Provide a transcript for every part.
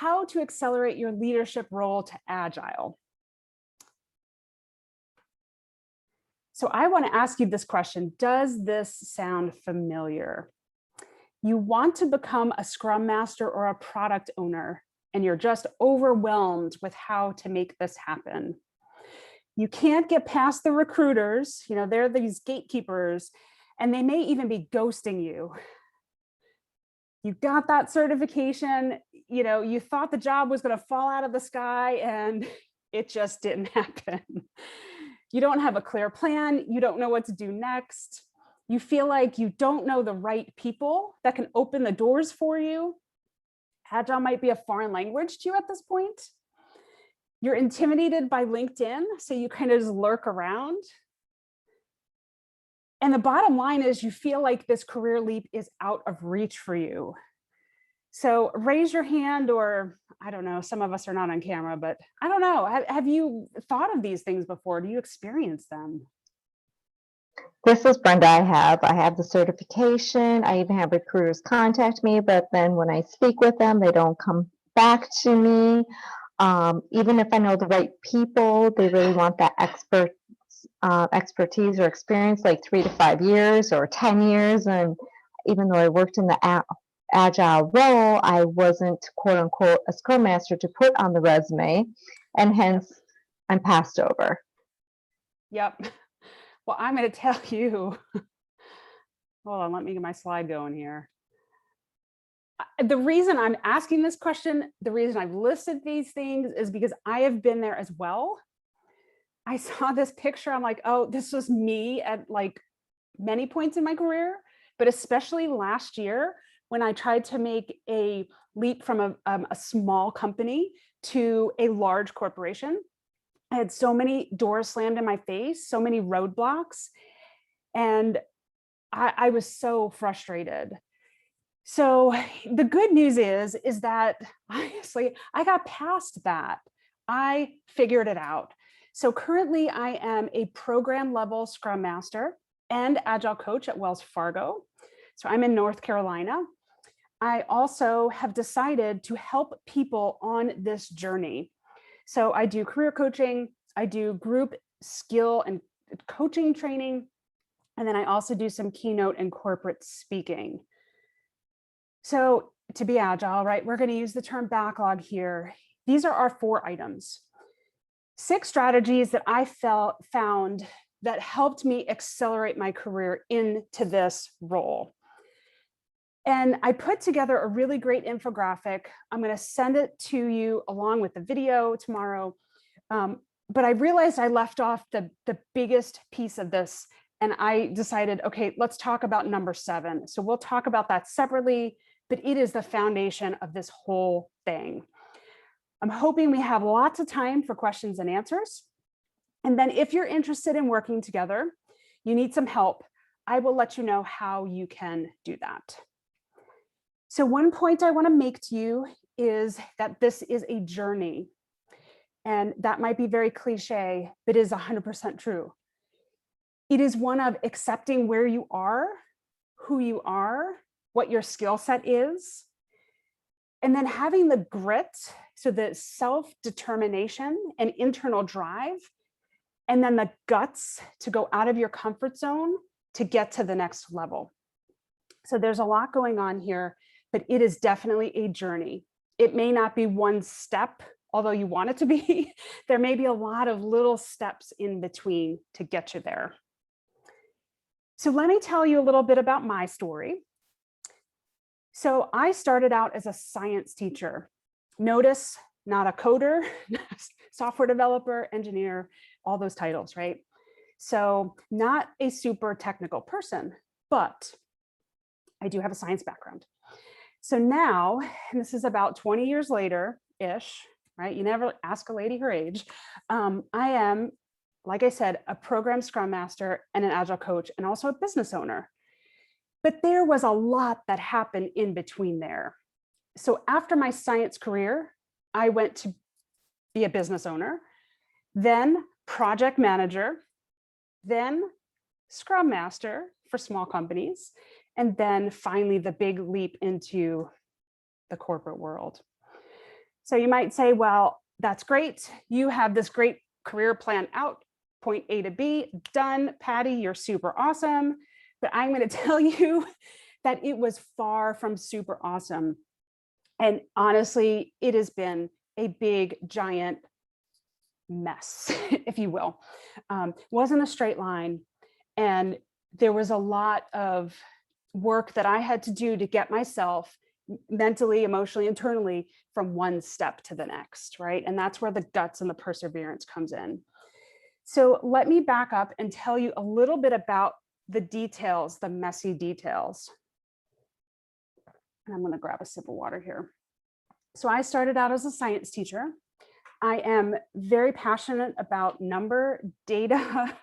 how to accelerate your leadership role to Agile. So I want to ask you this question. Does this sound familiar? You want to become a Scrum Master or a product owner, and you're just overwhelmed with how to make this happen. You can't get past the recruiters, they're these gatekeepers, and they may even be ghosting you. You got that certification, you thought the job was going to fall out of the sky, and it just didn't happen. You don't have a clear plan. You don't know what to do next. You feel like you don't know the right people that can open the doors for you. Agile might be a foreign language to you at this point. You're intimidated by LinkedIn, so you kind of just lurk around. And the bottom line is you feel like this career leap is out of reach for you. So raise your hand, or I don't know, some of us are not on camera, but I don't know. Have you thought of these things before? Do you experience them? This is Brenda. I have the certification. I even have recruiters contact me, but then when I speak with them, they don't come back to me. Even if I know the right people, they really want that expertise or experience, like 3 to 5 years or 10 years. And even though I worked in the Agile role, I wasn't quote unquote a Scrum Master to put on the resume, and hence I'm passed over. Yep. Well, I'm going to tell you, hold on, let me get my slide going here. The reason I'm asking this question, the reason I've listed these things is because I have been there as well. I saw this picture, I'm like, oh, this was me at like many points in my career, but especially last year when I tried to make a leap from a small company to a large corporation. I had so many doors slammed in my face, so many roadblocks, and I was so frustrated. So the good news is that honestly, I got past that. I figured it out. So currently I am a program level Scrum Master and Agile coach at Wells Fargo. So I'm in North Carolina. I also have decided to help people on this journey. So I do career coaching, I do group skill and coaching training, and then I also do some keynote and corporate speaking. So to be agile, right, we're going to use the term backlog here. These are our 4 items. 6 strategies that I found that helped me accelerate my career into this role. And I put together a really great infographic. I'm going to send it to you along with the video tomorrow. But I realized I left off the biggest piece of this, and I decided, okay, let's talk about number 7. So we'll talk about that separately, but it is the foundation of this whole thing. I'm hoping we have lots of time for questions and answers. And then if you're interested in working together, you need some help, I will let you know how you can do that. So one point I want to make to you is that this is a journey. And that might be very cliche, but is 100% true. It is one of accepting where you are, who you are, what your skill set is, and then having the grit, so the self-determination and internal drive, and then the guts to go out of your comfort zone to get to the next level. So there's a lot going on here, but it is definitely a journey. It may not be one step, although you want it to be. There may be a lot of little steps in between to get you there. So let me tell you a little bit about my story. So I started out as a science teacher. Notice, not a coder, software developer, engineer, all those titles, right? So not a super technical person, but I do have a science background. So now, and this is about 20 years later-ish, right? You never ask a lady her age. I am, like I said, a program Scrum Master and an Agile coach, and also a business owner. But there was a lot that happened in between there. So after my science career, I went to be a business owner, then project manager, then Scrum Master for small companies, and then finally the big leap into the corporate world. So you might say, well, that's great. You have this great career plan out, point A to B, done, Patty, you're super awesome. But I'm going to tell you that it was far from super awesome. And honestly, it has been a big, giant mess, if you will. Wasn't a straight line. And there was a lot of work that I had to do to get myself mentally, emotionally, internally from one step to the next, right? And that's where the guts and the perseverance comes in. So let me back up and tell you a little bit about the details, the messy details. And I'm going to grab a sip of water here. So I started out as a science teacher. I am very passionate about number, data,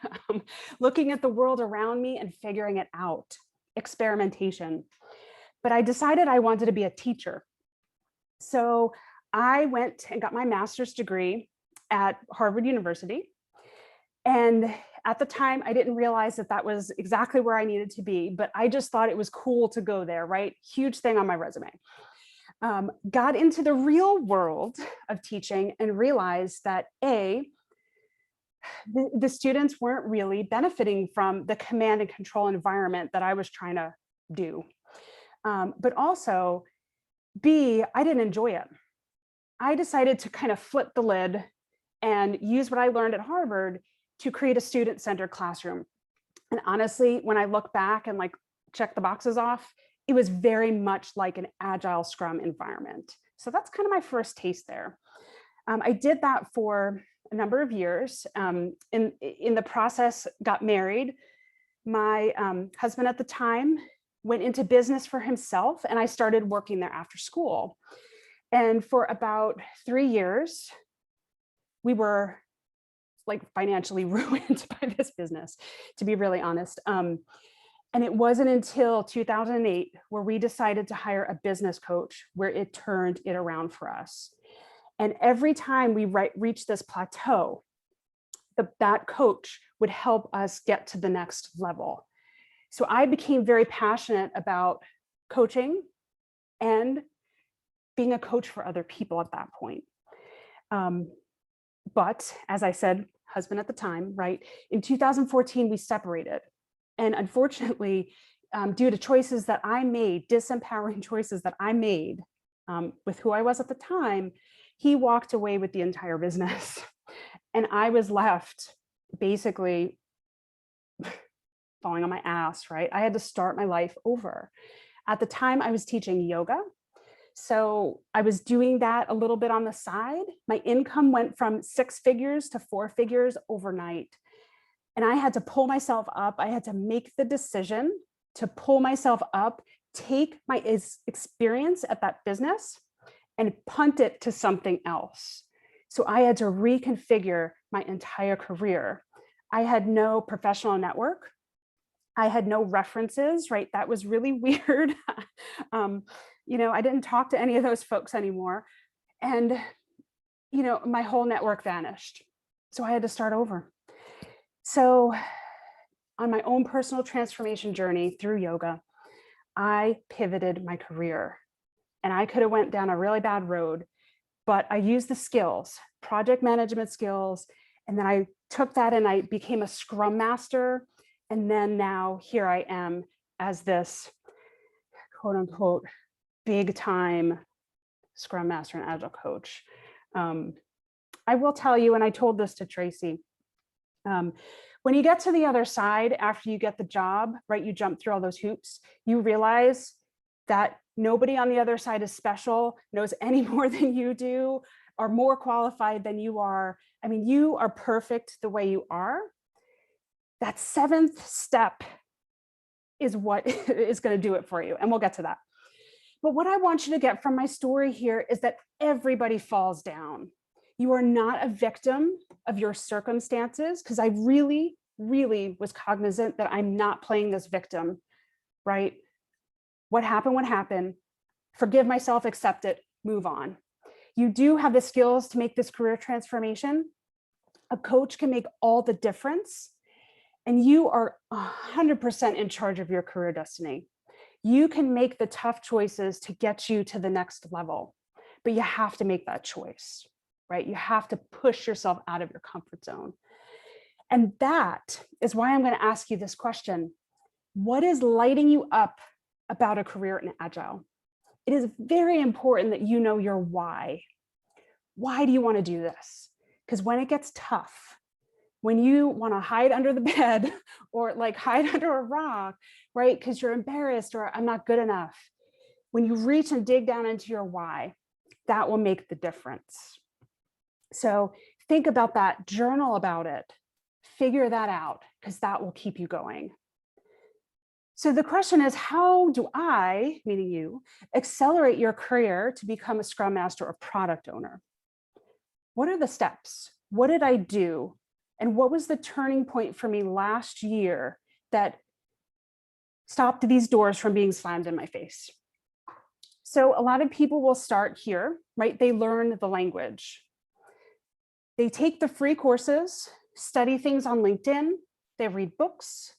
looking at the world around me and figuring it out, experimentation. But I decided I wanted to be a teacher. So I went and got my master's degree at Harvard University. And at the time, I didn't realize that that was exactly where I needed to be, but I just thought it was cool to go there, right? Huge thing on my resume. Got into the real world of teaching and realized that the students weren't really benefiting from the command and control environment that I was trying to do. But also, B, I didn't enjoy it. I decided to kind of flip the lid and use what I learned at Harvard to create a student-centered classroom. And honestly, when I look back and like check the boxes off, it was very much like an agile Scrum environment. So that's kind of my first taste there. I did that for a number of years. In the process, got married. My husband at the time went into business for himself, and I started working there after school. And for about 3 years, we were like financially ruined by this business, to be really honest. And it wasn't until 2008 where we decided to hire a business coach where it turned it around for us. And every time we reached this plateau, that coach would help us get to the next level. So I became very passionate about coaching and being a coach for other people at that point. But as I said, husband at the time, right? In 2014, we separated. And unfortunately, due to choices that I made, disempowering choices that I made with who I was at the time, he walked away with the entire business. And I was left basically falling on my ass, right? I had to start my life over. At the time, I was teaching yoga. So I was doing that a little bit on the side. My income went from 6 figures to 4 figures overnight. And I had to pull myself up. I had to make the decision to pull myself up, take my experience at that business and punt it to something else. So I had to reconfigure my entire career. I had no professional network. I had no references, right? That was really weird. I didn't talk to any of those folks anymore. And, my whole network vanished. So I had to start over. So on my own personal transformation journey through yoga, I pivoted my career. And I could have went down a really bad road, but I used the skills, project management skills, and then I took that and I became a Scrum Master. And then now here I am as this quote unquote big time Scrum Master and Agile coach. I will tell you, and I told this to Tracy, when you get to the other side, after you get the job, right, you jump through all those hoops, you realize that nobody on the other side is special, knows any more than you do, are more qualified than you are. I mean, you are perfect the way you are. That 7th step is what is going to do it for you. And we'll get to that. But what I want you to get from my story here is that everybody falls down. You are not a victim of your circumstances, because I really, really was cognizant that I'm not playing this victim, right? What happened, forgive myself, accept it, move on. You do have the skills to make this career transformation. A coach can make all the difference. And you are 100% in charge of your career destiny. You can make the tough choices to get you to the next level. but you have to make that choice, right? You have to push yourself out of your comfort zone. And that is why I'm going to ask you this question. What is lighting you up about a career in Agile? It is very important that you know your why. Why do you want to do this? Because when it gets tough, when you want to hide under the bed or like hide under a rock, right? Because you're embarrassed or I'm not good enough. When you reach and dig down into your why, that will make the difference. So think about that, journal about it, figure that out, because that will keep you going. So the question is, how do I, meaning you, accelerate your career to become a Scrum Master or product owner? What are the steps? What did I do? And what was the turning point for me last year that stopped these doors from being slammed in my face? So a lot of people will start here, right? They learn the language. They take the free courses, study things on LinkedIn, they read books,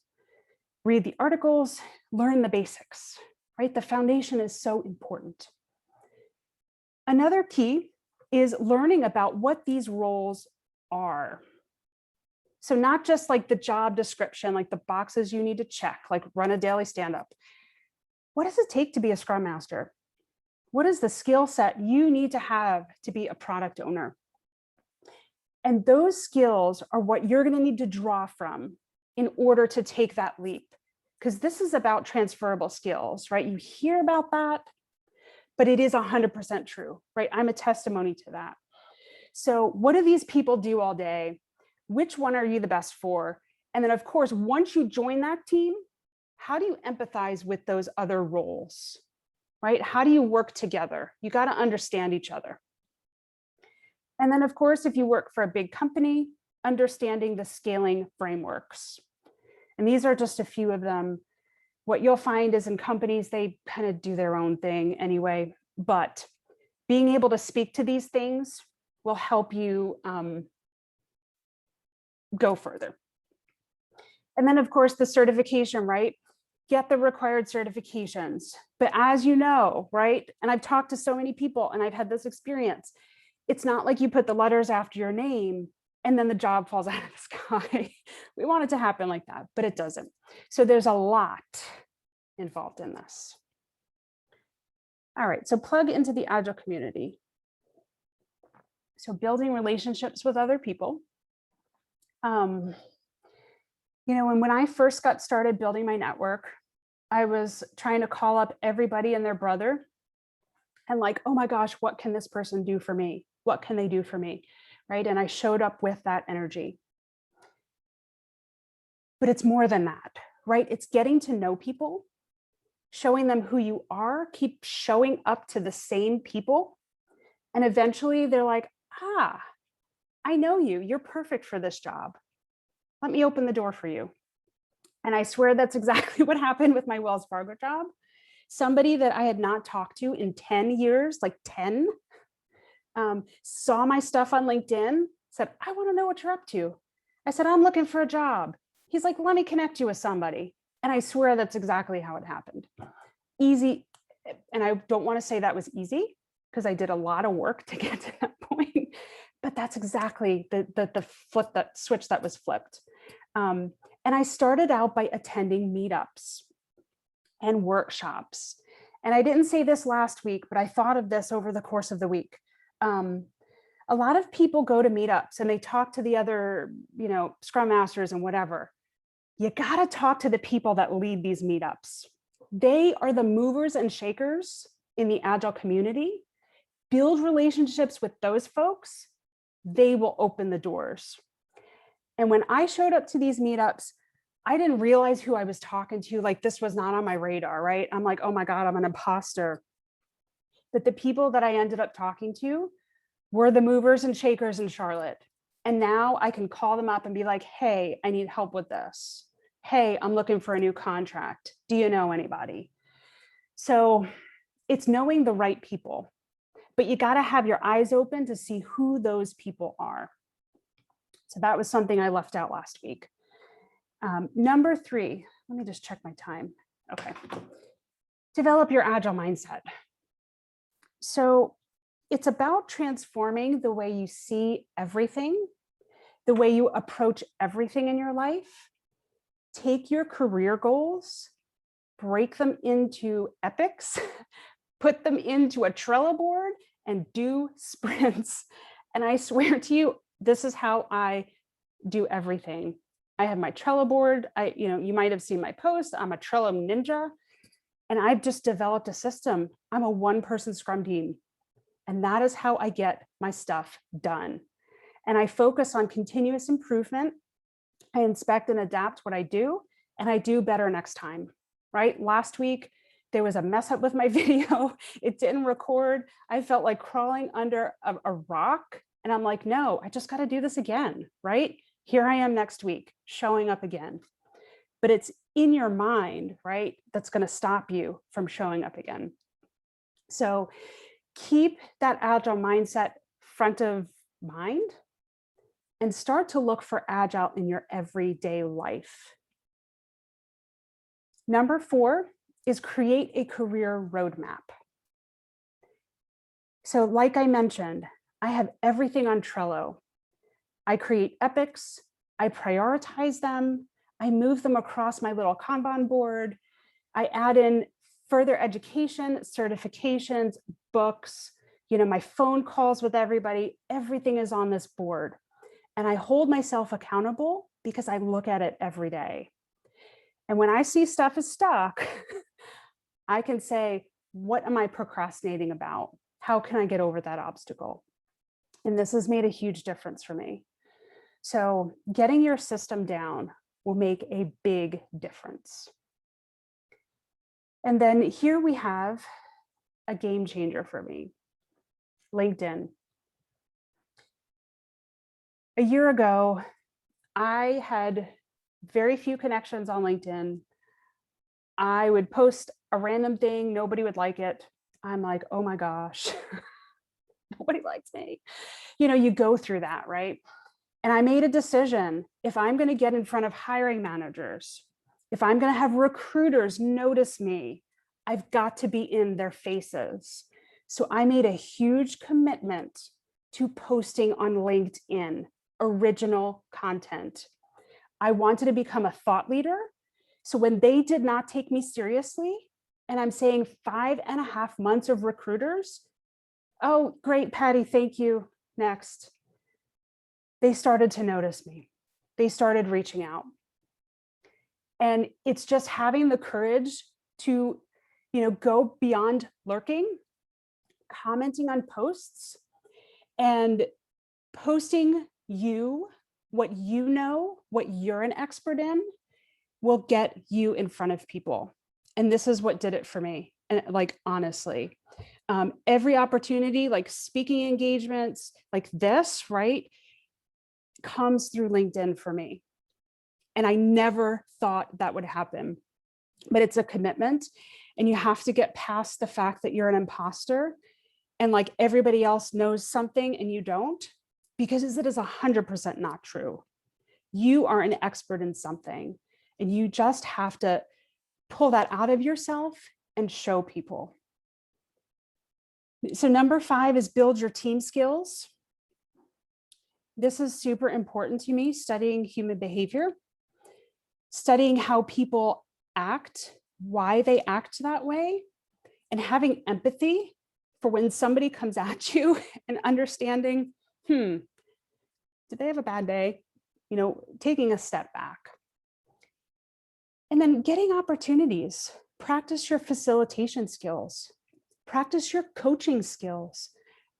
read the articles, learn the basics, right? The foundation is so important. Another key is learning about what these roles are. So not just like the job description, like the boxes you need to check, like run a daily stand-up. What does it take to be a Scrum Master? What is the skill set you need to have to be a product owner? And those skills are what you're going to need to draw from in order to take that leap. Because this is about transferable skills, right? You hear about that, but it is 100% true, right? I'm a testimony to that. So what do these people do all day? Which one are you the best for? And then of course, once you join that team, how do you empathize with those other roles, right? How do you work together? You got to understand each other. And then of course, if you work for a big company, understanding the scaling frameworks. And these are just a few of them. What you'll find is in companies, they kind of do their own thing anyway, but being able to speak to these things will help you go further. And then of course, the certification, right? Get the required certifications. But as you know, right? And I've talked to so many people and I've had this experience. It's not like you put the letters after your name and then the job falls out of the sky. We want it to happen like that, but it doesn't. So there's a lot involved in this. All right, so plug into the Agile community. So building relationships with other people. You know, and when I first got started building my network, I was trying to call up everybody and their brother and like, oh my gosh, what can this person do for me? What can they do for me? Right? And I showed up with that energy. But it's more than that, right? It's getting to know people, showing them who you are, keep showing up to the same people. And eventually they're like, ah, I know you, you're perfect for this job. Let me open the door for you. And I swear that's exactly what happened with my Wells Fargo job. Somebody that I had not talked to in 10 years, like 10, saw my stuff on LinkedIn, said, I want to know what you're up to. I said, I'm looking for a job. He's like, let me connect you with somebody. And I swear that's exactly how it happened. Easy. And I don't want to say that was easy because I did a lot of work to get to that point, but that's exactly the switch that was flipped. And I started out by attending meetups and workshops. And I didn't say this last week, but I thought of this over the course of the week. A lot of people go to meetups and they talk to the other, you know, Scrum Masters and whatever. You got to talk to the people that lead these meetups. They are the movers and shakers in the Agile community. Build relationships with those folks. They will open the doors. And when I showed up to these meetups, I didn't realize who I was talking to. Like this was not on my radar, right? I'm like, oh my God, I'm an imposter. But the people that I ended up talking to were the movers and shakers in Charlotte. And now I can call them up and be like, hey, I need help with this. Hey, I'm looking for a new contract. Do you know anybody? So it's knowing the right people, but you got to have your eyes open to see who those people are. So that was something I left out last week. Number 3, let me just check my time. Okay. Develop your Agile mindset. So it's about transforming the way you see everything, the way you approach everything in your life. Take your career goals, break them into epics, put them into a Trello board and do sprints. And I swear to you, this is how I do everything. I have my Trello board. You might have seen my post. I'm a Trello ninja. And I've just developed a system. I'm a one-person Scrum team. And that is how I get my stuff done. And I focus on continuous improvement. I inspect and adapt what I do, and I do better next time, right? Last week, there was a mess up with my video. It didn't record. I felt like crawling under a rock. And I'm like, no, I just got to do this again, right? Here I am next week, showing up again. But it's in your mind, right? That's going to stop you from showing up again. So keep that agile mindset front of mind and start to look for agile in your everyday life. Number 4 is create a career roadmap. So like I mentioned, I have everything on Trello. I create epics, I prioritize them, I move them across my little Kanban board, I add in further education, certifications, books, my phone calls with everybody, everything is on this board. And I hold myself accountable because I look at it every day. And when I see stuff is stuck, I can say, what am I procrastinating about? How can I get over that obstacle? And this has made a huge difference for me. So getting your system down will make a big difference. And then here we have a game changer for me, LinkedIn. A year ago, I had very few connections on LinkedIn. I would post a random thing, nobody would like it. I'm like, oh my gosh, nobody likes me. You go through that, right? And I made a decision, if I'm going to get in front of hiring managers, if I'm going to have recruiters notice me, I've got to be in their faces. So I made a huge commitment to posting on LinkedIn, original content. I wanted to become a thought leader. So when they did not take me seriously, and I'm saying 5.5 months of recruiters, oh, great, Patty, thank you, next. They started to notice me. They started reaching out. And it's just having the courage to, go beyond lurking, commenting on posts, and posting what you know, what you're an expert in, will get you in front of people. And this is what did it for me. And honestly, every opportunity, like speaking engagements like this, right, comes through LinkedIn for me. And I never thought that would happen, but it's a commitment. And you have to get past the fact that you're an imposter and everybody else knows something and you don't, because it is 100% not true. You are an expert in something and you just have to pull that out of yourself and show people. So number 5 is build your team skills. This is super important to me, studying human behavior, studying how people act, why they act that way, and having empathy for when somebody comes at you and understanding, did they have a bad day? Taking a step back. And then getting opportunities, practice your facilitation skills, practice your coaching skills,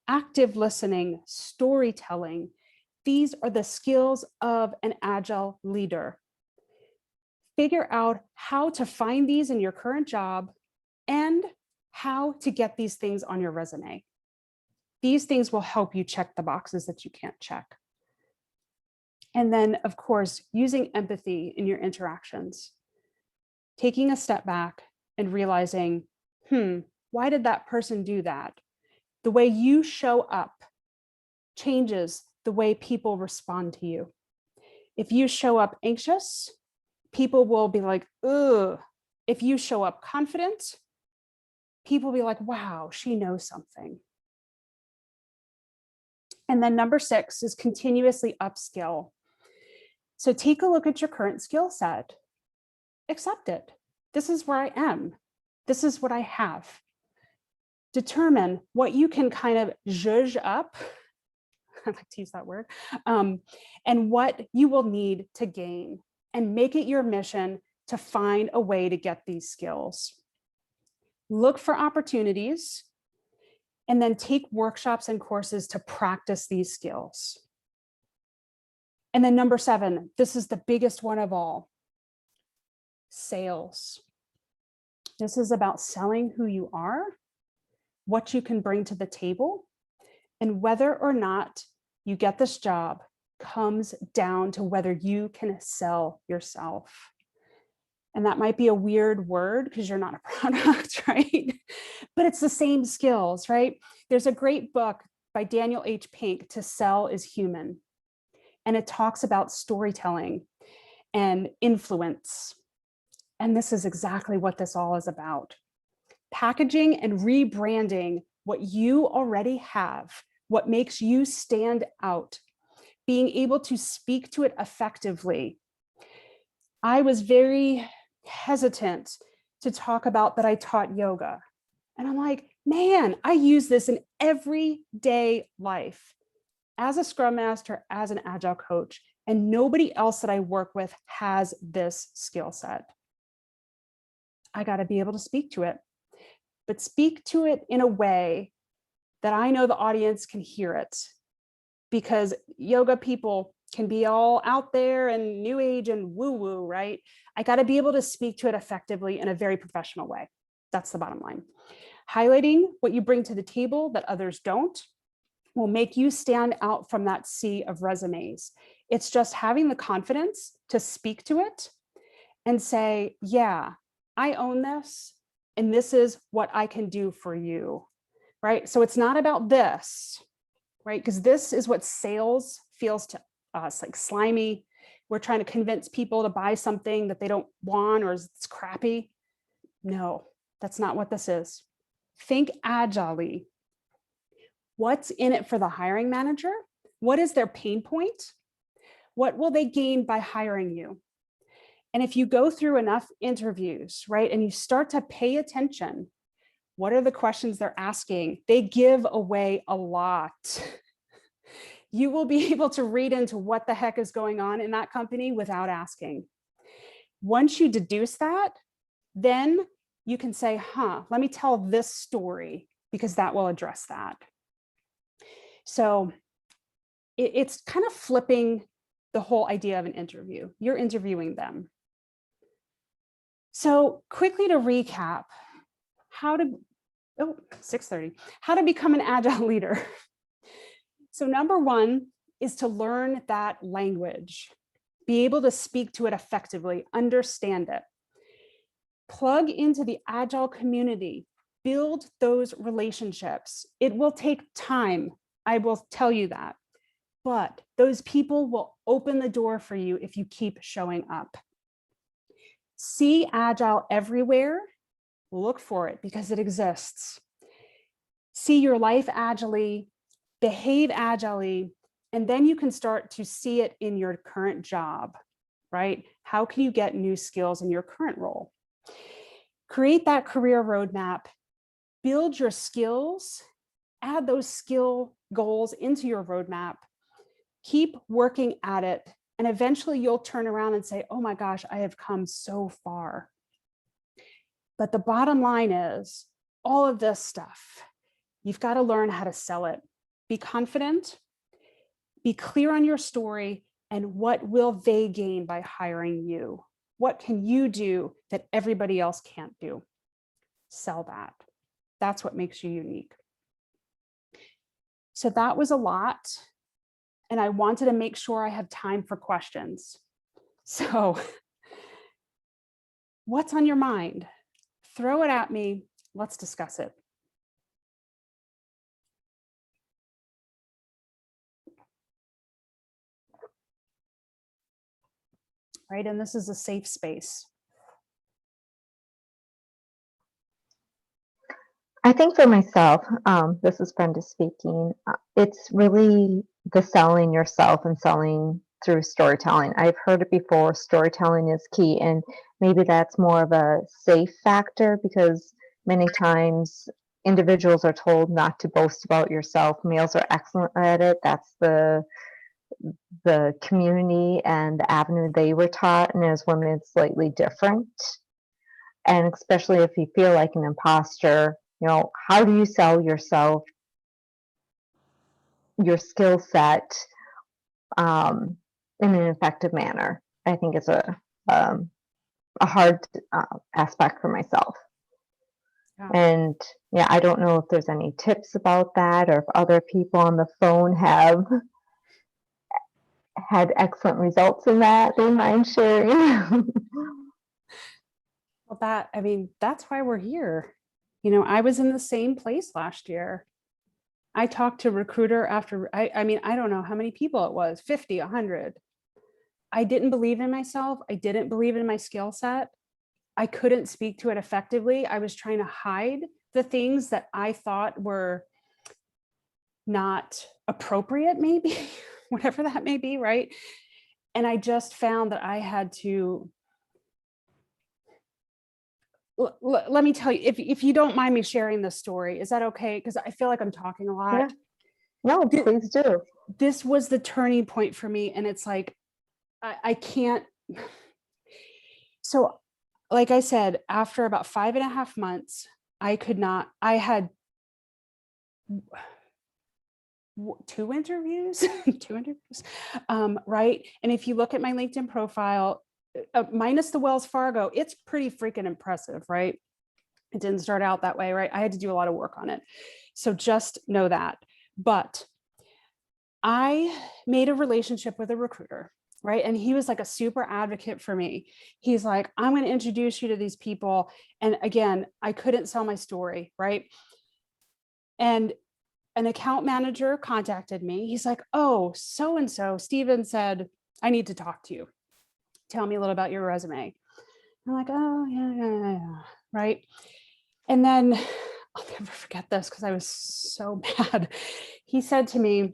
active listening, storytelling. These are the skills of an agile leader. Figure out how to find these in your current job and how to get these things on your resume. These things will help you check the boxes that you can't check. And then, of course, using empathy in your interactions, taking a step back and realizing, why did that person do that? The way you show up changes the way people respond to you. If you show up anxious, people will be like, ugh. If you show up confident, people will be like, wow, she knows something. And then number 6 is continuously upskill. So take a look at your current skill set, accept it. This is where I am. This is what I have. Determine what you can kind of zhuzh up, I like to use that word, and what you will need to gain, and make it your mission to find a way to get these skills. Look for opportunities, and then take workshops and courses to practice these skills. And then number 7, this is the biggest one of all, sales. This is about selling who you are, what you can bring to the table, and whether or not you get this job comes down to whether you can sell yourself. And that might be a weird word because you're not a product, right? But it's the same skills, right? There's a great book by Daniel H. Pink, To Sell is Human. And it talks about storytelling and influence. And this is exactly what this all is about. Packaging and rebranding what you already have, what makes you stand out, being able to speak to it effectively. I was very hesitant to talk about that I taught yoga. And I'm like, man, I use this in everyday life as a Scrum Master, as an Agile coach, and nobody else that I work with has this skill set. I got to be able to speak to it, but speak to it in a way that I know the audience can hear it, because yoga people can be all out there and new age and woo woo, right? I got to be able to speak to it effectively in a very professional way. That's the bottom line. Highlighting what you bring to the table that others don't will make you stand out from that sea of resumes. It's just having the confidence to speak to it and say, yeah, I own this, and this is what I can do for you, right? So it's not about this, right? Because this is what sales feels to us, like slimy. We're trying to convince people to buy something that they don't want or it's crappy. No, that's not what this is. Think agilely. What's in it for the hiring manager? What is their pain point? What will they gain by hiring you? And if you go through enough interviews, right, and you start to pay attention, what are the questions they're asking? They give away a lot. You will be able to read into what the heck is going on in that company without asking. Once you deduce that, then you can say, let me tell this story, because that will address that. So it's kind of flipping the whole idea of an interview. You're interviewing them. So quickly to recap, how to become an Agile leader. So number 1 is to learn that language, be able to speak to it effectively, understand it, plug into the Agile community, build those relationships. It will take time, I will tell you that, but those people will open the door for you if you keep showing up. See Agile everywhere, look for it because it exists. See your life agilely, behave agilely, and then you can start to see it in your current job, right? How can you get new skills in your current role? Create that career roadmap, build your skills, add those skill goals into your roadmap, keep working at it, and eventually you'll turn around and say, oh my gosh, I have come so far. But the bottom line is all of this stuff, you've got to learn how to sell it. Be confident, be clear on your story, and what will they gain by hiring you? What can you do that everybody else can't do? Sell that. That's what makes you unique. So that was a lot, and I wanted to make sure I have time for questions. So what's on your mind? Throw it at me. Let's discuss it. Right, and this is a safe space. I think for myself, this is Brenda speaking, it's really the selling yourself and selling through storytelling. I've heard it before, storytelling is key, and maybe that's more of a safe factor because many times individuals are told not to boast about yourself. Males are excellent at it. That's the community and the avenue they were taught, and as women, it's slightly different. And especially if you feel like an imposter, how do you sell yourself, your skill set, in an effective manner? I think it's a hard aspect for myself. Yeah. And yeah, I don't know if there's any tips about that or if other people on the phone have had excellent results in that they mind sharing. Well, that's why we're here. I was in the same place last year. I talked to recruiter after, I don't know how many people it was, 50, 100. I didn't believe in myself. I didn't believe in my skill set. I couldn't speak to it effectively. I was trying to hide the things that I thought were not appropriate, maybe, whatever that may be, right? And I just found that I had to, let me tell you, if you don't mind me sharing this story, is that okay? Because I feel like I'm talking a lot. Yeah. No, please do. This was the turning point for me. And it's like, I can't. So, like I said, after about 5.5 months, I had 2 interviews, right? And if you look at my LinkedIn profile, minus the Wells Fargo, it's pretty freaking impressive, right? It didn't start out that way, right? I had to do a lot of work on it. So just know that. But I made a relationship with a recruiter, right? And he was like a super advocate for me. He's like, I'm going to introduce you to these people. And again, I couldn't sell my story, right? And an account manager contacted me. He's like, oh, so-and-so, Steven said, I need to talk to you. Tell me a little about your resume. I'm like, oh, yeah. Right. And then I'll never forget this because I was so mad. He said to me,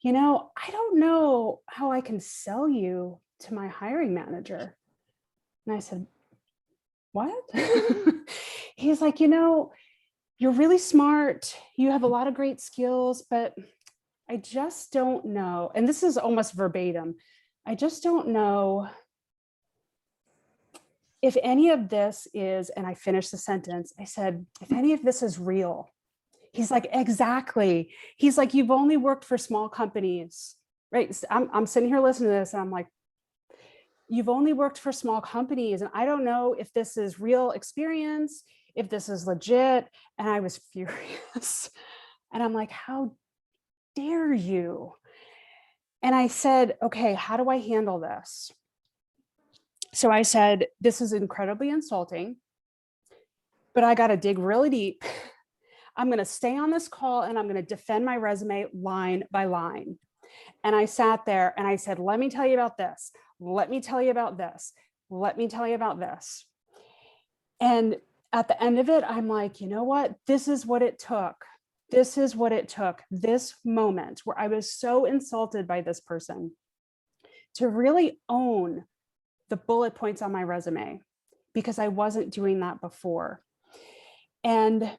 I don't know how I can sell you to my hiring manager. And I said, what? He's like, you're really smart. You have a lot of great skills, but I just don't know. And this is almost verbatim. I just don't know if any of this is, and I finished the sentence. I said, if any of this is real. He's like, exactly. He's like, you've only worked for small companies, right? So I'm sitting here listening to this and I'm like, you've only worked for small companies. And I don't know if this is real experience, if this is legit. And I was furious. And I'm like, how dare you? And I said, okay, how do I handle this? So I said, this is incredibly insulting, but I got to dig really deep. I'm going to stay on this call and I'm going to defend my resume line by line. And I sat there and I said, let me tell you about this. Let me tell you about this. Let me tell you about this. And at the end of it, I'm like, you know what? This is what it took. This is what it took. This moment where I was so insulted by this person to really own the bullet points on my resume, because I wasn't doing that before. And,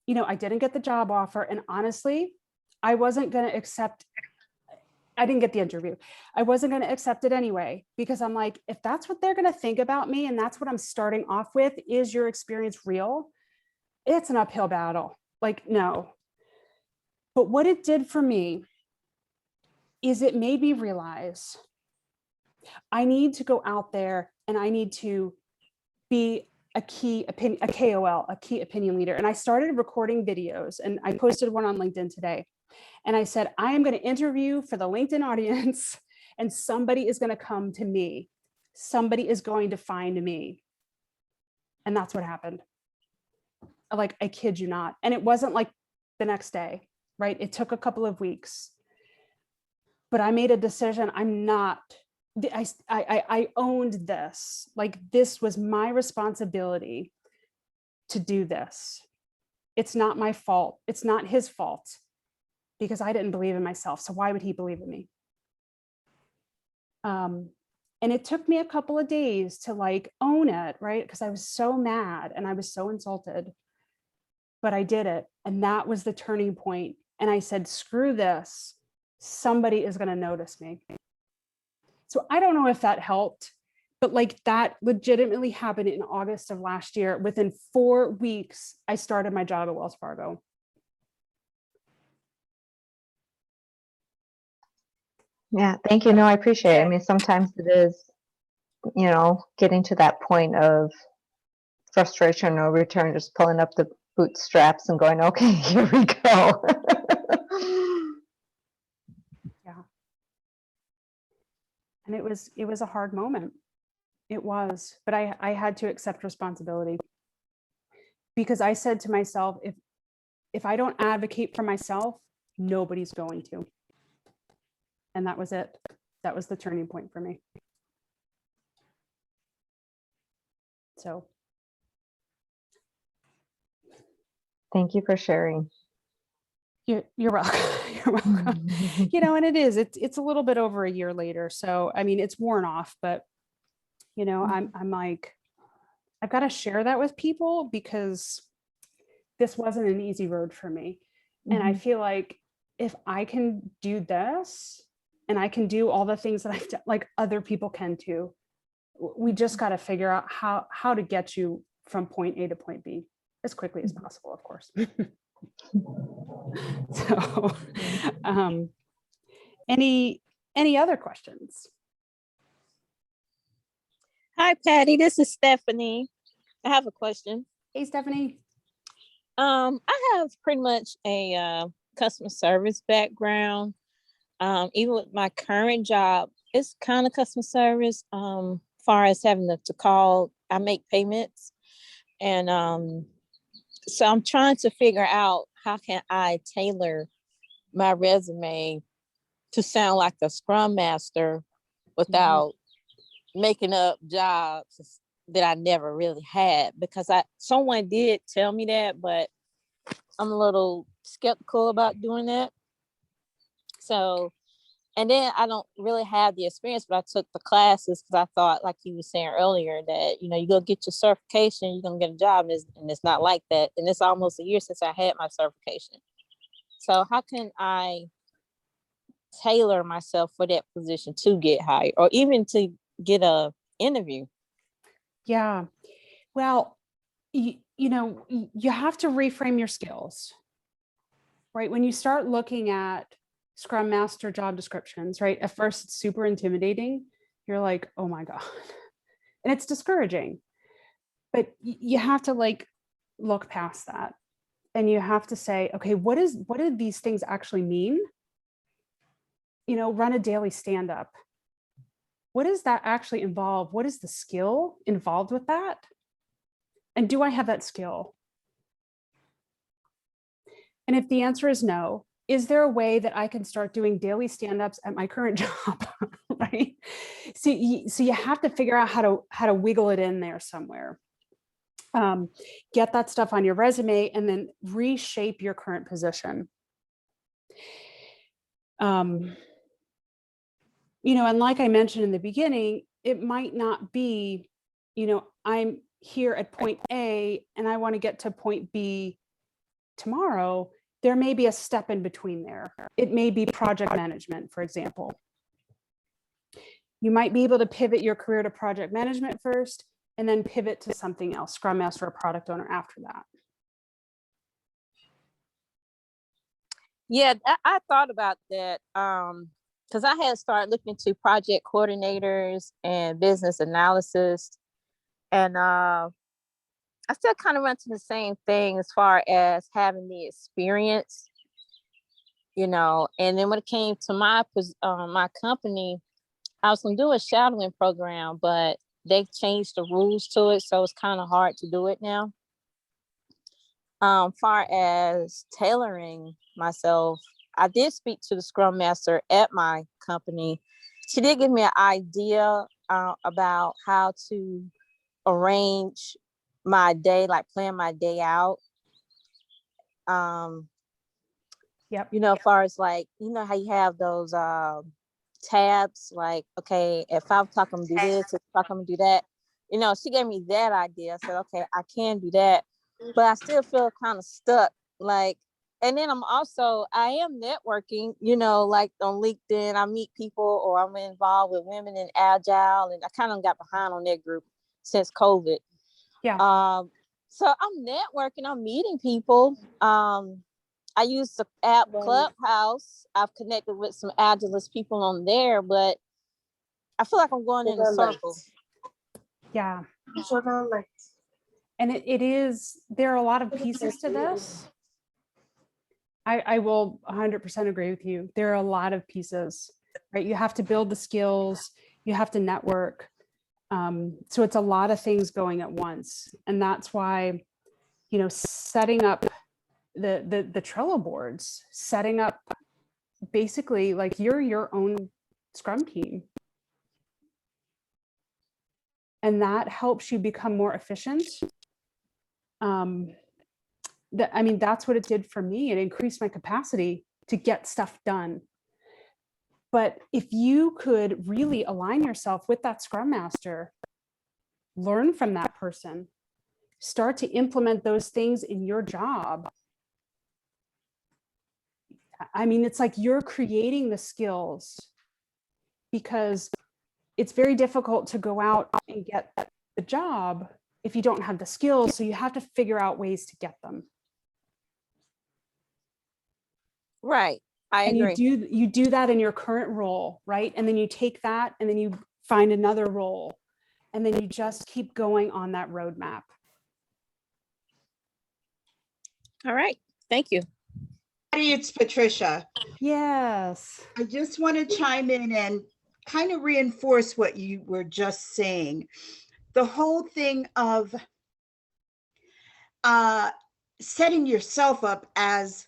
I didn't get the job offer. And honestly, I wasn't going to accept. I didn't get the interview. I wasn't going to accept it anyway, because I'm like, if that's what they're going to think about me, and that's what I'm starting off with, is your experience real? It's an uphill battle. Like, no. But what it did for me is it made me realize I need to go out there and I need to be a KOL, a key opinion leader. And I started recording videos and I posted one on LinkedIn today. And I said, I am going to interview for the LinkedIn audience and somebody is going to come to me. Somebody is going to find me. And that's what happened. Like, I kid you not. And it wasn't like the next day, right? It took a couple of weeks. But I made a decision. I owned this. Like, this was my responsibility to do this. It's not my fault. It's not his fault because I didn't believe in myself. So why would he believe in me? And it took me a couple of days to like own it, right? Because I was so mad and I was so insulted, but I did it. And that was the turning point. And I said, screw this. Somebody is going to notice me. So I don't know if that helped, but like that legitimately happened in August of last year. Within 4 weeks, I started my job at Wells Fargo. Yeah, thank you. No, I appreciate it. I mean, sometimes it is, getting to that point of frustration or return, just pulling up the bootstraps and going, okay, here we go. Yeah. And it was a hard moment. It was, but I had to accept responsibility because I said to myself, if I don't advocate for myself, nobody's going to. And that was it. That was the turning point for me. So. Thank you for sharing. You're welcome. You're welcome. And it's a little bit over a year later. So, I mean, it's worn off, but I'm like, I've got to share that with people because this wasn't an easy road for me. And I feel like if I can do this and I can do all the things that I've done, like other people can too. We just got to figure out how to get you from point A to point B as quickly as possible, of course. So, any other questions? Hi, Patty. This is Stephanie. I have a question. Hey, Stephanie. I have pretty much a customer service background. Even with my current job, it's kind of customer service. Far as having to call, I make payments, and so I'm trying to figure out how can I tailor my resume to sound like a Scrum Master without making up jobs that I never really had, because someone did tell me that, but I'm a little skeptical about doing that. So, and then I don't really have the experience, but I took the classes because I thought, like you were saying earlier, that, you go get your certification, you're going to get a job, and it's not like that. And it's almost a year since I had my certification. So how can I tailor myself for that position to get hired or even to get a interview? Yeah. Well, you have to reframe your skills, right? When you start looking at Scrum Master job descriptions, right? At first, it's super intimidating. You're like, oh my God. And it's discouraging. But you have to like look past that. And you have to say, okay, what do these things actually mean? Run a daily stand-up. What does that actually involve? What is the skill involved with that? And do I have that skill? And if the answer is no, is there a way that I can start doing daily stand-ups at my current job, right? So you have to figure out how to wiggle it in there somewhere. Get that stuff on your resume and then reshape your current position. And like I mentioned in the beginning, it might not be, I'm here at point A and I want to get to point B tomorrow. There may be a step in between there. It may be project management, for example. You might be able to pivot your career to project management first and then pivot to something else, Scrum Master or product owner after that. Yeah, I thought about that because I had started looking into project coordinators and business analysis. And I still kind of run to the same thing as far as having the experience, and then when it came to my company, I was going to do a shadowing program, but they changed the rules to it. So it's kind of hard to do it now. Far as tailoring myself, I did speak to the Scrum Master at my company. She did give me an idea about how to arrange my day, like plan my day out. Yep. You know, as far as like, you know how you have those tabs, like, okay, at 5 o'clock I'm gonna do this, 6 o'clock I'm gonna do that. You know, she gave me that idea. I said, okay, I can do that, but I still feel kind of stuck. Like, and then I am networking, you know, like on LinkedIn, I meet people, or I'm involved with women in Agile, and I kind of got behind on that group since COVID. Yeah. So I'm networking, I'm meeting people. I use the app Clubhouse. I've connected with some Agilist people on there, but I feel like I'm going in a circle. Yeah. And it is, there are a lot of pieces to this. I will 100% agree with you. There are a lot of pieces, right? You have to build the skills, you have to network. So it's a lot of things going at once. And that's why, you know, setting up the Trello boards, setting up basically like you're your own Scrum team. And that helps you become more efficient. I mean, that's what it did for me. It increased my capacity to get stuff done. But if you could really align yourself with that Scrum Master, learn from that person, start to implement those things in your job. I mean, it's like you're creating the skills, because it's very difficult to go out and get the job if you don't have the skills. So you have to figure out ways to get them. Right. I agree. You do that in your current role, right? And then you take that and then you find another role, and then you just keep going on that roadmap. All right. Thank you. It's Patricia. Yes. I just want to chime in and kind of reinforce what you were just saying. The whole thing of setting yourself up as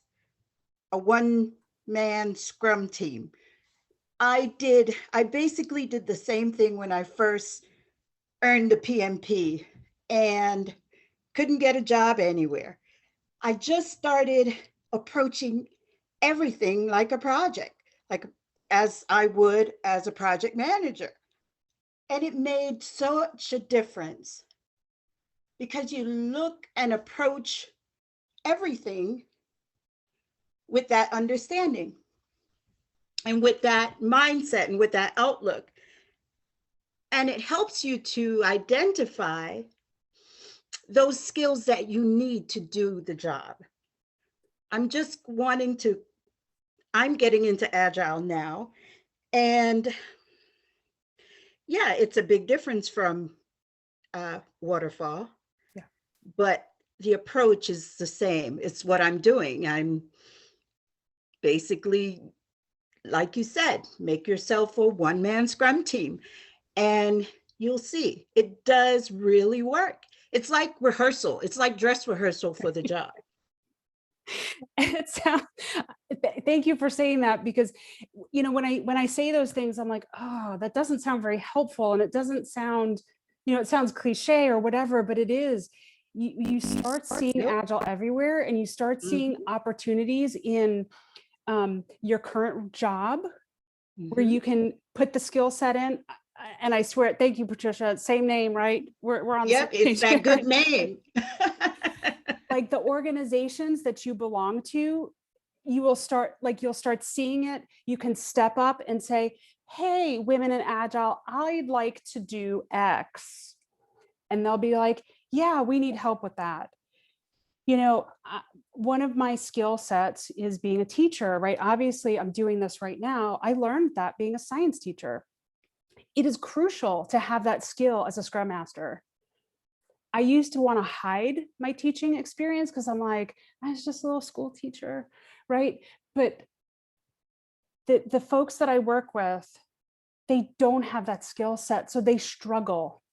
a one-man Scrum team. I basically did the same thing when I first earned the PMP and couldn't get a job anywhere. I just started approaching everything like a project, like as I would as a project manager. And it made such a difference, because you look and approach everything with that understanding and with that mindset and with that outlook. And it helps you to identify those skills that you need to do the job. I'm getting into Agile now. And yeah, it's a big difference from waterfall. Yeah. But the approach is the same. It's what I'm doing. I'm basically, like you said, make yourself a one-man Scrum team, and you'll see it does really work. It's like rehearsal. It's like dress rehearsal for the job. Thank you for saying that, because, you know, when I say those things, I'm like, oh, that doesn't sound very helpful. And it doesn't sound, you know, it sounds cliche or whatever, but it is. You start seeing Agile everywhere, and you start seeing opportunities in your current job where you can put the skill set in. And I swear, thank you, Patricia, same name, right? We're on the same page. It's that good name. Like the organizations that you belong to, you'll start seeing it. You can step up and say, hey, women in Agile, I'd like to do X. And they'll be like, yeah, we need help with that. You know, one of my skill sets is being a teacher, right? Obviously, I'm doing this right now. I learned that being a science teacher. It is crucial to have that skill as a Scrum Master. I used to want to hide my teaching experience because I'm like, I was just a little school teacher, right? But the folks that I work with, they don't have that skill set, so they struggle.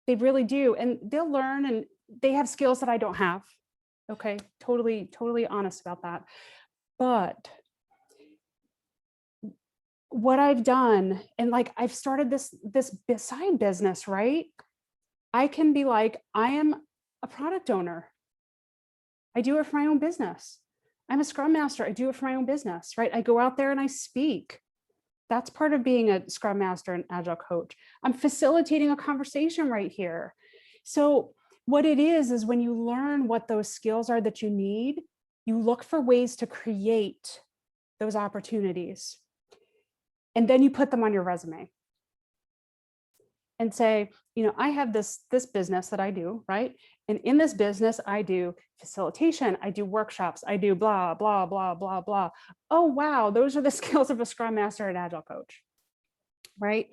They really do, and they'll learn, and they have skills that I don't have. Okay, totally honest about that. But what I've done, and like I've started this side business, right? I can be like, I am a product owner. I do it for my own business. I'm a Scrum Master. I do it for my own business, right? I go out there and I speak. That's part of being a Scrum Master and Agile coach. I'm facilitating a conversation right here. So what it is when you learn what those skills are that you need, you look for ways to create those opportunities. And then you put them on your resume and say, I have this business that I do, right? And in this business, I do facilitation, I do workshops, I do blah, blah, blah, blah, blah. Oh, wow, those are the skills of a Scrum Master and Agile coach, right?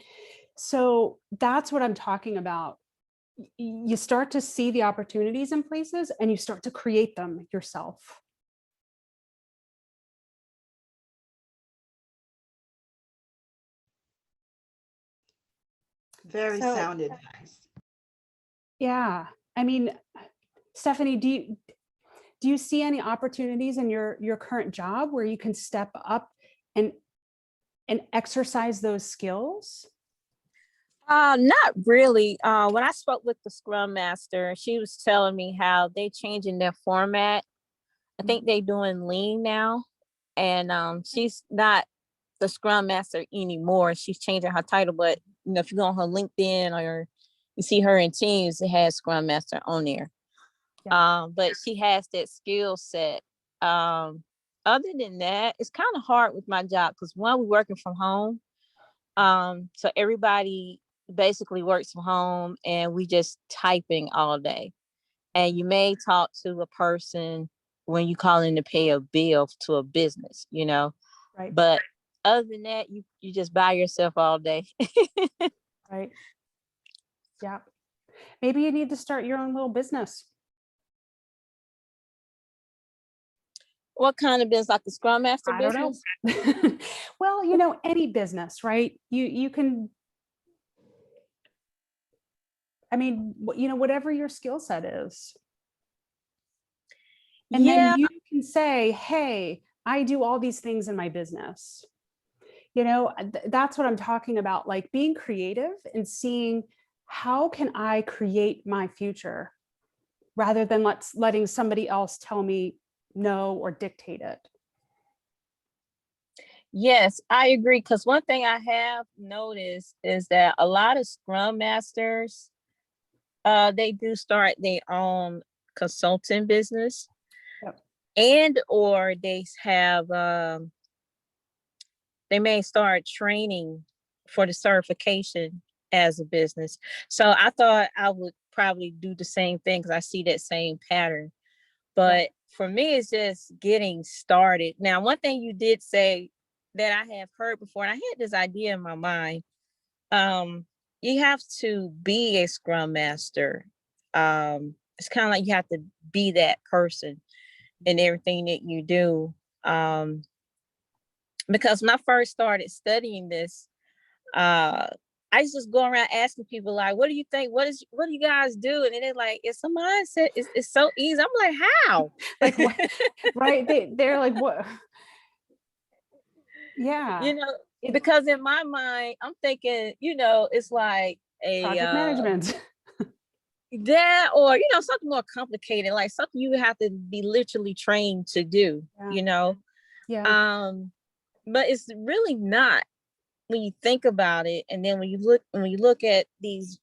So that's what I'm talking about. You start to see the opportunities in places and you start to create them yourself. Very So- sound advice. Yeah. I mean, Stephanie, do you see any opportunities in your current job where you can step up and exercise those skills? Not really. When I spoke with the Scrum Master, she was telling me how they changing their format. I think they doing lean now, and she's not the Scrum Master anymore. She's changing her title, but if you go on her LinkedIn or you see her in Teams, it has Scrum Master on there. Yeah. But she has that skill set. Other than that, it's kind of hard with my job because one, we're working from home. So everybody basically works from home and we just typing all day. And you may talk to a person when you call in to pay a bill to a business, Right. but other than that, you just by yourself all day. Right. Yeah. Maybe you need to start your own little business. What kind of business? Like the Scrum Master I don't know. business? Well, any business, right? You can, I mean, whatever your skill set is. And Yeah. then you can say, hey, I do all these things in my business. That's what I'm talking about, like being creative and seeing how can I create my future rather than letting somebody else tell me no or dictate it. Yes, I agree. Because one thing I have noticed is that a lot of Scrum Masters, they do start their own consulting business. Yep. And or they have they may start training for the certification as a business. So I thought I would probably do the same thing because I see that same pattern. But for me, it's just getting started. Now, one thing you did say that I have heard before, and I had this idea in my mind, you have to be a Scrum Master. It's kind of like you have to be that person in everything that you do. Because when I first started studying this, I used to just go around asking people like, what do you think? What do you guys do? And then they're like, it's a mindset. It's so easy. I'm like, how? Like what? Right. They're like, what? Yeah. Because in my mind, I'm thinking, it's like a Project management. that, or, something more complicated, like something you have to be literally trained to do, Yeah. But it's really not when you think about it. And then when you look at these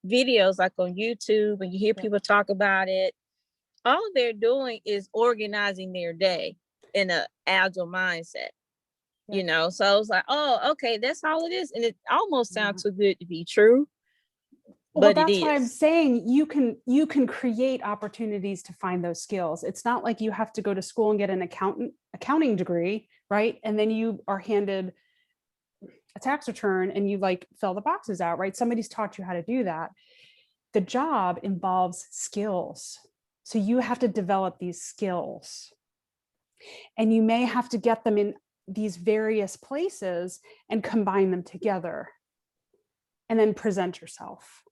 videos like on YouTube and you hear people talk about it, all they're doing is organizing their day in an agile mindset. So I was like, oh, okay, that's all it is. And it almost sounds too good to be true. Well, But that's it what I'm is. saying. You can create opportunities to find those skills. It's not like you have to go to school and get an accounting degree, right? And then you are handed a tax return and you fill the boxes out, right? Somebody's taught you how to do that. The job involves skills. So you have to develop these skills. And you may have to get them in these various places and combine them together and then present yourself.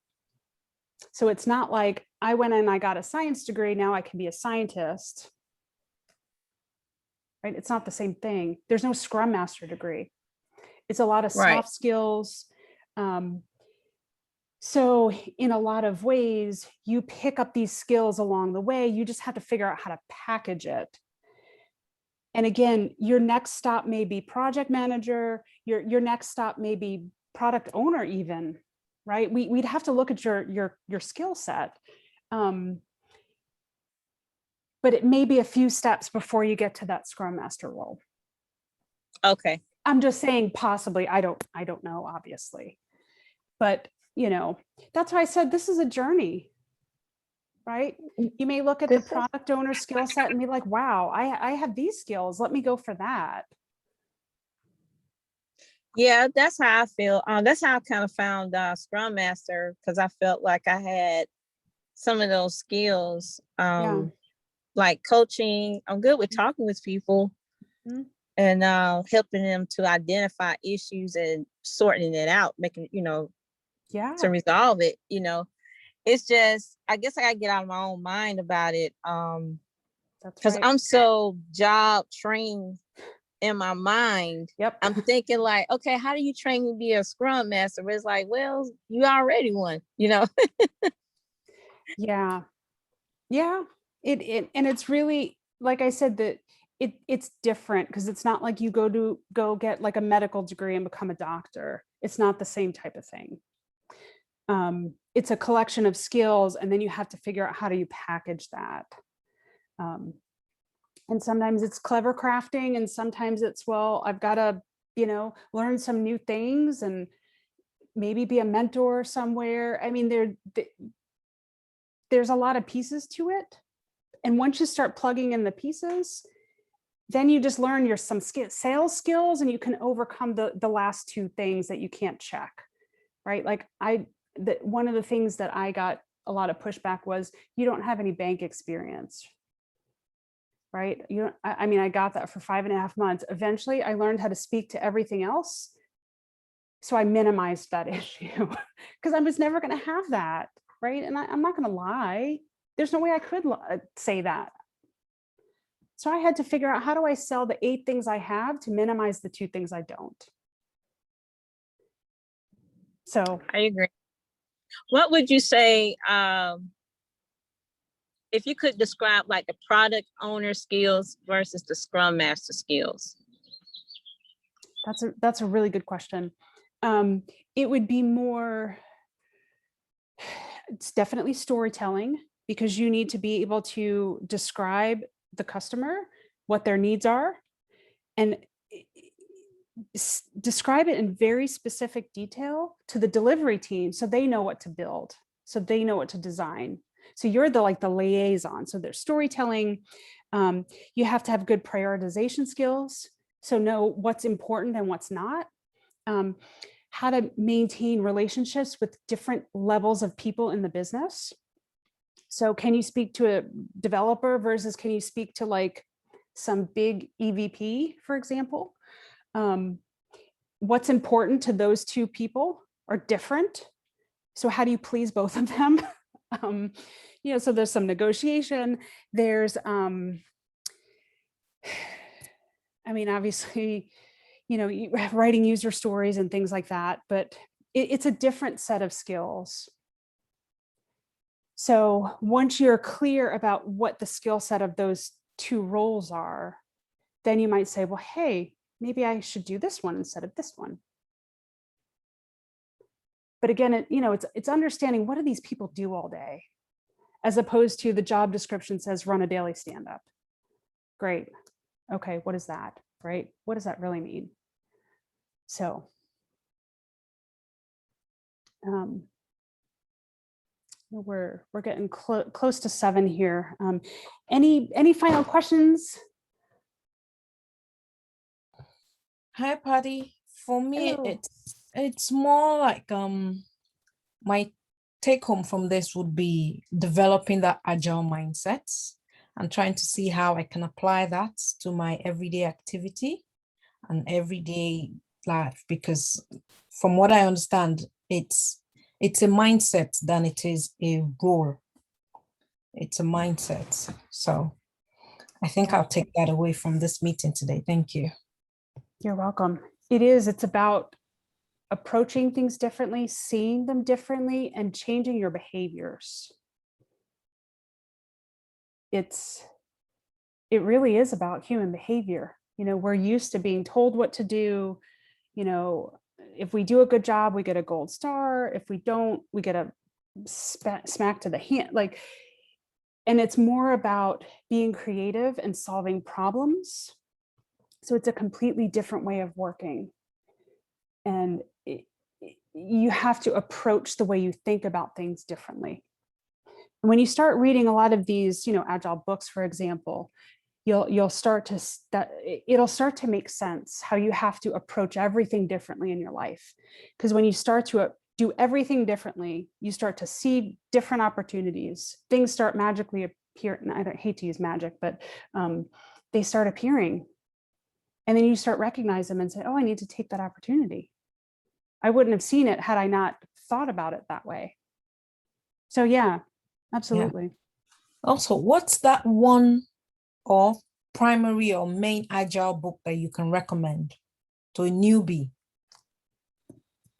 So it's not like I went and I got a science degree, now I can be a scientist. Right? It's not the same thing. There's no Scrum Master degree. It's a lot of soft skills. So in a lot of ways, you pick up these skills along the way. You just have to figure out how to package it. And again, your next stop may be project manager, your next stop may be product owner even, right? We'd have to look at your skill set. But it may be a few steps before you get to that Scrum Master role. Okay. I'm just saying possibly, I don't know, obviously. But, you know, that's why I said this is a journey, right? You may look at the product owner skill set and be like, wow, I have these skills. Let me go for that. Yeah, that's how I feel. That's how I kind of found Scrum Master, because I felt like I had some of those skills. Yeah. Like coaching. I'm good with talking with people and helping them to identify issues and sorting it out, making, to resolve it. It's just, I guess I gotta get out of my own mind about it. That's because right. I'm so job trained in my mind. Yep. I'm thinking like, okay, how do you train me to be a Scrum Master? But it's like, well, you already one, Yeah. Yeah. It and it's really, like I said, that it's different because it's not like you go get like a medical degree and become a doctor. It's not the same type of thing. It's a collection of skills, and then you have to figure out how do you package that. And sometimes it's clever crafting, and sometimes it's, well, I've got to, learn some new things and maybe be a mentor somewhere. I mean, there's a lot of pieces to it. And once you start plugging in the pieces, then you just learn some sales skills, and you can overcome the last two things that you can't check, right? Like one of the things that I got a lot of pushback was, you don't have any bank experience, right? I mean, I got that for 5.5 months. Eventually I learned how to speak to everything else. So I minimized that issue because I was never going to have that, right? And I'm not going to lie. There's no way I could say that. So I had to figure out, how do I sell the 8 things I have to minimize the 2 things I don't? So I agree. What would you say, if you could describe like the product owner skills versus the Scrum Master skills? that's a really good question. It would be more, it's definitely storytelling, because you need to be able to describe the customer, what their needs are, and describe it in very specific detail to the delivery team, so they know what to build, so they know what to design. So you're the liaison. So there's storytelling. You have to have good prioritization skills, so know what's important and what's not. How to maintain relationships with different levels of people in the business. So can you speak to a developer versus can you speak to like some big EVP, for example? What's important to those 2 people are different. So how do you please both of them? So there's some negotiation. There's, I mean, obviously, writing user stories and things like that, but it's a different set of skills. So once you're clear about what the skill set of those 2 roles are, then you might say, well, hey, maybe I should do this one instead of this one. But again, it's understanding, what do these people do all day, as opposed to the job description says run a daily stand-up. Great. Okay, what is that, right? What does that really mean? So we're getting close to 7 here. Any final questions? Hi, Patty. For me, Hello. it's more like my take home from this would be developing that agile mindset and trying to see how I can apply that to my everyday activity and everyday life, because from what I understand, it's a mindset than it is a role. It's a mindset. So I think I'll take that away from this meeting today. Thank you. You're welcome. It's about approaching things differently, seeing them differently, and changing your behaviors. It really is about human behavior. You know, we're used to being told what to do. You know, if we do a good job, we get a gold star. If we don't, we get a smack to the hand. Like, and it's more about being creative and solving problems. So it's a completely different way of working. And you have to approach the way you think about things differently. And when you start reading a lot of these, you know, agile books, for example, you'll start to it'll start to make sense how you have to approach everything differently in your life. Because when you start to do everything differently, you start to see different opportunities. Things start magically appearing. I don't hate to use magic, but they start appearing. And then you start recognize them and say, oh, I need to take that opportunity. I wouldn't have seen it had I not thought about it that way. So yeah, absolutely. Yeah. Also, what's that one or primary or main agile book that you can recommend to a newbie?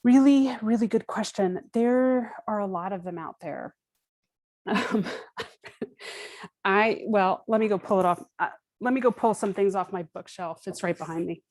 Really, really good question. There are a lot of them out there. Well, let me go pull it off. Let me go pull some things off my bookshelf. It's right behind me.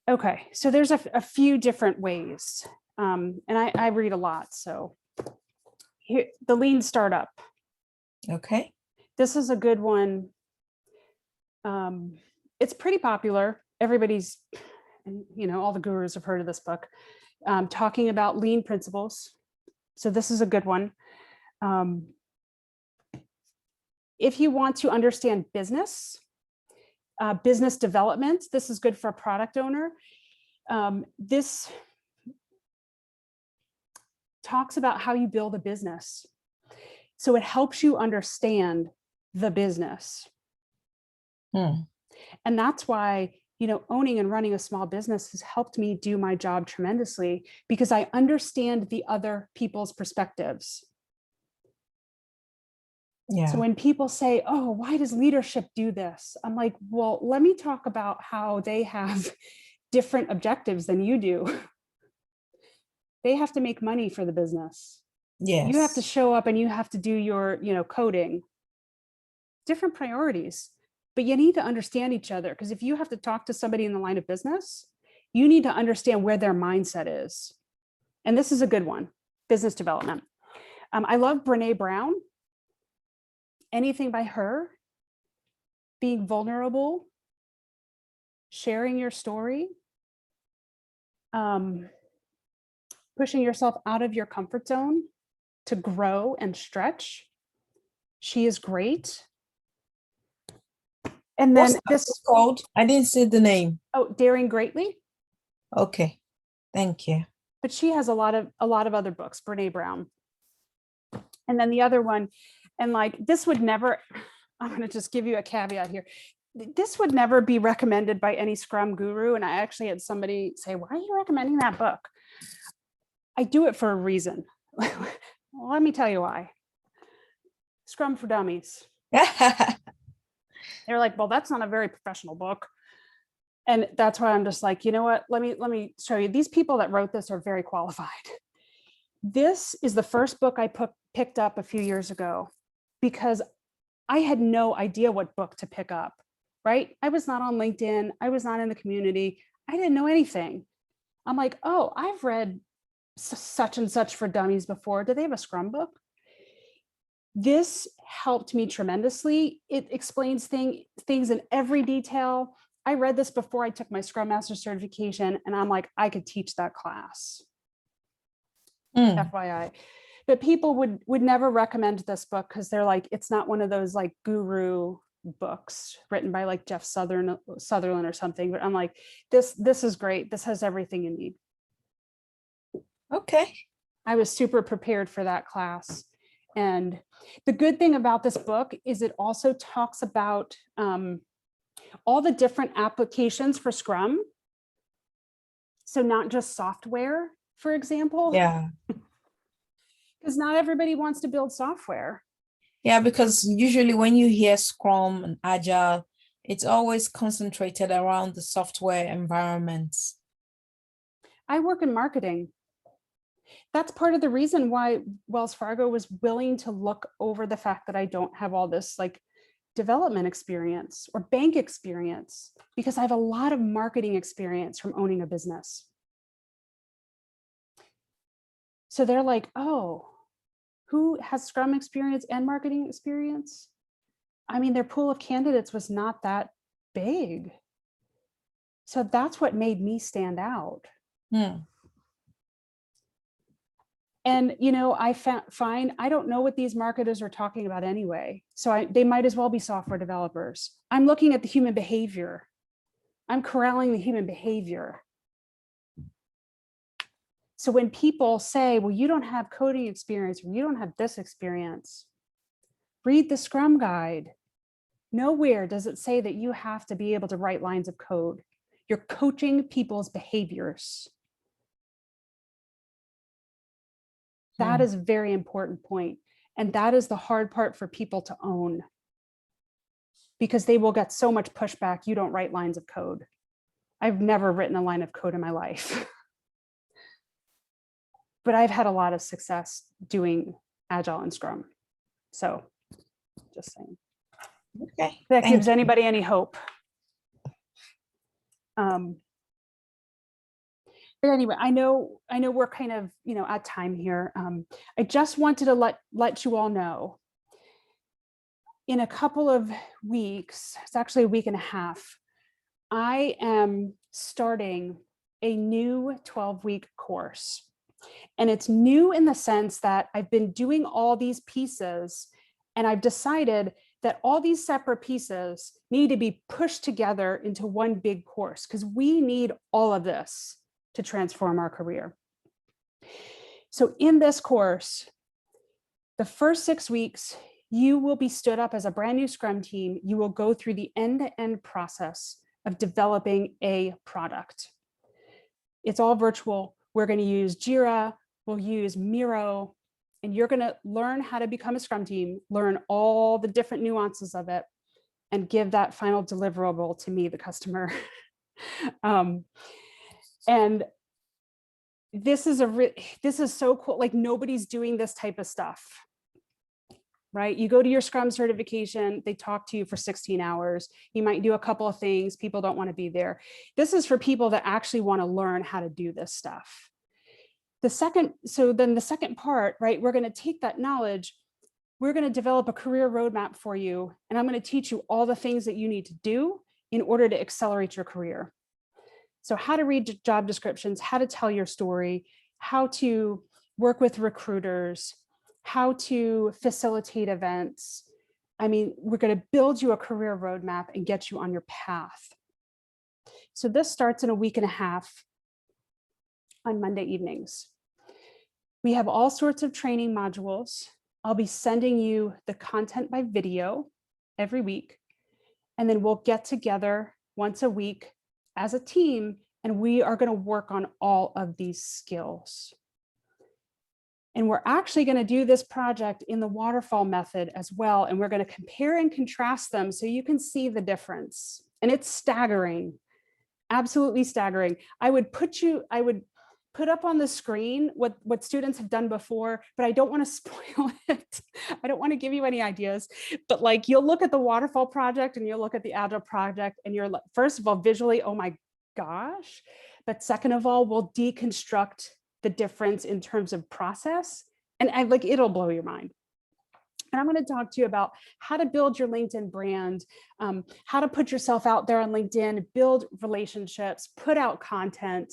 Okay, so there's a few different ways, and I read a lot. So here, the Lean Startup. Okay. This is a good one. It's pretty popular. Everybody's, you know, all the gurus have heard of this book, talking about lean principles. So this is a good one. If you want to understand business development, this is good for a product owner. This talks about how you build a business. So it helps you understand the business. And that's why, you know, owning and running a small business has helped me do my job tremendously, because I understand the other people's perspectives. Yeah. So when people say, oh, why does leadership do this? I'm like, well, let me talk about how they have different objectives than you do. They have to make money for the business. Yes. You have to show up and you have to do your, you know, coding. Different priorities, but you need to understand each other, because if you have to talk to somebody in the line of business, you need to understand where their mindset is. And this is a good one, business development. I love Brené Brown. Anything by her, being vulnerable, sharing your story, pushing yourself out of your comfort zone to grow and stretch. She is great. And then What's this called? I didn't see the name. Oh, Daring Greatly. Okay, thank you. But she has a lot of other books, Brené Brown. And then the other one, and like this would never, I'm going to just give you a caveat here. This would never be recommended by any Scrum guru. And I actually had somebody say, why are you recommending that book? I do it for a reason. Well, let me tell you why. Scrum for Dummies. They're like, well, that's not a very professional book. And that's why I'm just like, you know what, let me show you. These people that wrote this are very qualified. This is the first book I picked up a few years ago, because I had no idea what book to pick up, right? I was not on LinkedIn. I was not in the community. I didn't know anything. I'm like, oh, I've read such and such for Dummies before. Do they have a Scrum book? This helped me tremendously. It explains things in every detail. I read this before I took my Scrum Master certification, and I'm like, I could teach that class. FYI. But people would never recommend this book because they're like, it's not one of those like guru books written by like Jeff Sutherland or something. But I'm like, this is great. This has everything you need. Okay. I was super prepared for that class. And the good thing about this book is it also talks about all the different applications for Scrum. So not just software, for example, Yeah. because not everybody wants to build software. Yeah, because usually when you hear Scrum and Agile, it's always concentrated around the software environments. I work in marketing. That's part of the reason why Wells Fargo was willing to look over the fact that I don't have all this like development experience or bank experience, because I have a lot of marketing experience from owning a business. So they're like, oh, who has Scrum experience and marketing experience? I mean, their pool of candidates was not that big. So that's what made me stand out. And, you know, I find I don't know what these marketers are talking about anyway. So they might as well be software developers. I'm looking at the human behavior. I'm corralling the human behavior. So when people say, well, you don't have coding experience, or you don't have this experience, read the Scrum guide. Nowhere does it say that you have to be able to write lines of code. You're coaching people's behaviors. That is a very important point. And that is the hard part for people to own, because they will get so much pushback. You don't write lines of code. I've never written a line of code in my life. But I've had a lot of success doing Agile and Scrum. So just saying. Okay. If that thank gives you. anybody any hope. But anyway, I know we're kind of, you know, at time here. I just wanted to let you all know, in a couple of weeks, it's actually a week and a half, I am starting a new 12-week course. And it's new in the sense that I've been doing all these pieces, and I've decided that all these separate pieces need to be pushed together into one big course, because we need all of this to transform our career. So in this course, the first 6 weeks, you will be stood up as a brand new Scrum team. You will go through the end-to-end process of developing a product. It's all virtual. We're going to use Jira, we'll use Miro, and you're going to learn how to become a Scrum team, learn all the different nuances of it, and give that final deliverable to me, the customer. And this is so cool. Like, nobody's doing this type of stuff, right? You go to your Scrum certification, they talk to you for 16 hours. You might do a couple of things. People don't want to be there. This is for people that actually want to learn how to do this stuff. So then the second part, right? We're going to take that knowledge. We're going to develop a career roadmap for you. And I'm going to teach you all the things that you need to do in order to accelerate your career. So how to read job descriptions, how to tell your story, how to work with recruiters, how to facilitate events. I mean, we're going to build you a career roadmap and get you on your path. So this starts in a week and a half on Monday evenings. We have all sorts of training modules. I'll be sending you the content by video every week. And then we'll get together once a week as a team, and we are going to work on all of these skills. And we're actually going to do this project in the waterfall method as well. And we're going to compare and contrast them so you can see the difference. And it's staggering, absolutely staggering. I would put up on the screen what students have done before, but I don't want to spoil it. I don't want to give you any ideas, but like, you'll look at the waterfall project and you'll look at the Agile project and you're like, first of all, visually, oh my gosh. But second of all, we'll deconstruct the difference in terms of process. And it'll blow your mind. And I'm going to talk to you about how to build your LinkedIn brand, how to put yourself out there on LinkedIn, build relationships, put out content,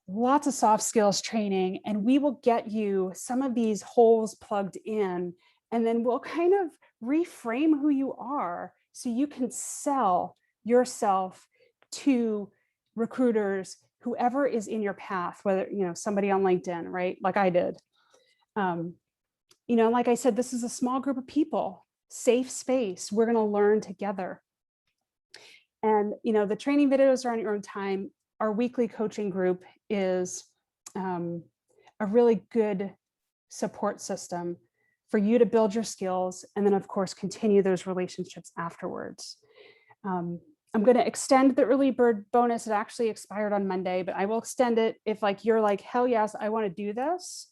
lots of soft skills training, and we will get you some of these holes plugged in, and then we'll kind of reframe who you are so you can sell yourself to recruiters, whoever is in your path, whether, somebody on LinkedIn, right? Like I did. Like I said, this is a small group of people, safe space. We're going to learn together. And, you know, the training videos are on your own time. Our weekly coaching group is a really good support system for you to build your skills, and then of course continue those relationships afterwards. I'm going to extend the early bird bonus. It actually expired on Monday, but I will extend it if like you're like, hell yes, I want to do this.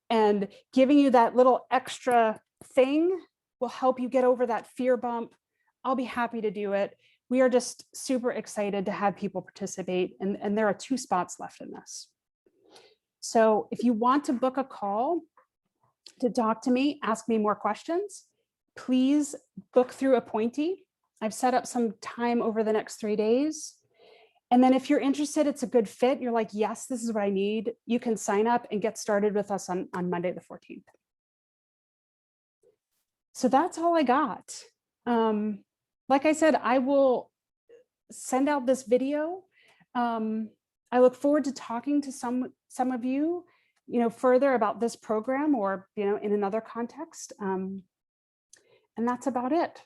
And giving you that little extra thing will help you get over that fear bump. I'll be happy to do it. We are just super excited to have people participate, and there are 2 spots left in this. So if you want to book a call to talk to me, ask me more questions, please book through Appointee. I've set up some time over the next 3 days. And then if you're interested, it's a good fit, you're like, yes, this is what I need, you can sign up and get started with us on Monday the 14th. So that's all I got. Like I said, I will send out this video. I look forward to talking to some of you, you know, further about this program, or, you know, in another context. And that's about it.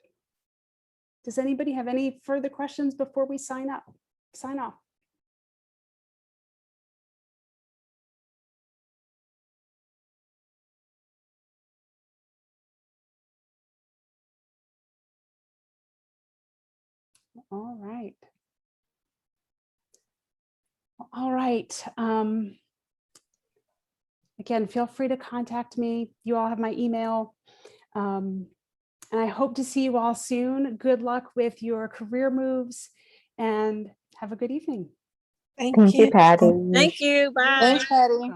Does anybody have any further questions before we sign off? All right. All right. Again, feel free to contact me. You all have my email. And I hope to see you all soon. Good luck with your career moves, and have a good evening. Thank Thank you, you. Patty. Thank you. Bye. Thanks, Patty.